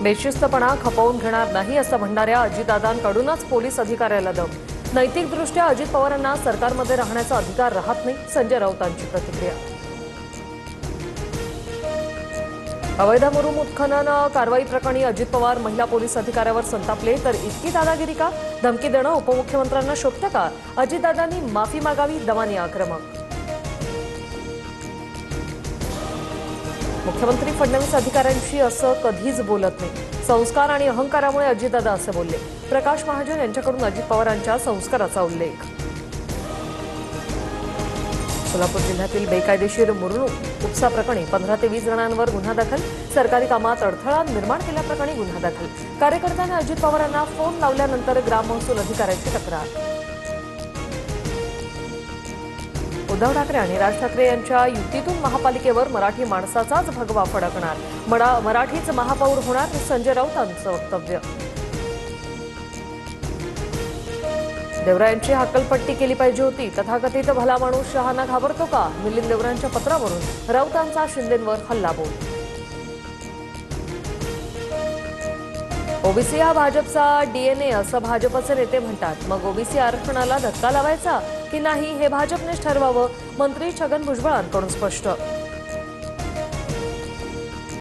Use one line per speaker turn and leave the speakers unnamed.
बेशिस्तपणा खपवून घेणार नाही असं म्हणणाऱ्या अजितदादांकडूनच पोलीस अधिकाऱ्याला दम। नैतिकदृष्ट्या अजित पवारांना सरकारमध्ये राहण्याचा अधिकार राहत नाही, संजय राऊतांची प्रतिक्रिया। अवैध मुरुम उत्खनन कारवाई प्रकरणी अजित पवार महिला पोलीस अधिकाऱ्यावर संतापले, तर इतकी दादागिरी का? धमकी देणं उपमुख्यमंत्र्यांना शोभतं का? अजितदादांनी माफी मागावी, दमानी आक्रमक। मुख्यमंत्री फडणवीस अधिकाऱ्यांशी असं कधीच बोलत नाही। संस्कार आणि अहंकारामुळे अजितदादा असे बोलले। प्रकाश महाजन यांच्याकडून अजित पवारांच्या संस्काराचा उल्लेख। सोलापूर जिल्ह्यातील बेकायदेशीर मुरुम उपसा प्रकरणी 15 ते 20 जणांवर गुन्हा दाखल। सरकारी कामात अडथळा निर्माण केल्याप्रकरणी गुन्हा दाखल। कार्यकर्त्यांनी अजित पवारांना फोन लावल्यानंतर ग्राम महसूल अधिकाऱ्याची तक्रार। उद्धव ठाकरे आणि राज ठाकरे यांच्या युतीतून महापालिकेवर मराठी माणसाचाच भगवा फडकणार, मराठीच महापौर होणार, संजय राऊतांचं वक्तव्य। देवरायांची हक्कलपट्टी केली पाहिजे होती, तथाकथित भला माणूस शहाना घाबरतो का? मिलिंद देवरांच्या पत्रावरून राऊतांचा शिंदेंवर हल्लाबोल। ओबीसी हा भाजपचा डीएनए असं भाजपचे नेते म्हणतात, मग ओबीसी आरक्षणाला धक्का लावायचा की नाही हे भाजपनेच ठरवावं, मंत्री छगन भुजबळांकडून स्पष्ट।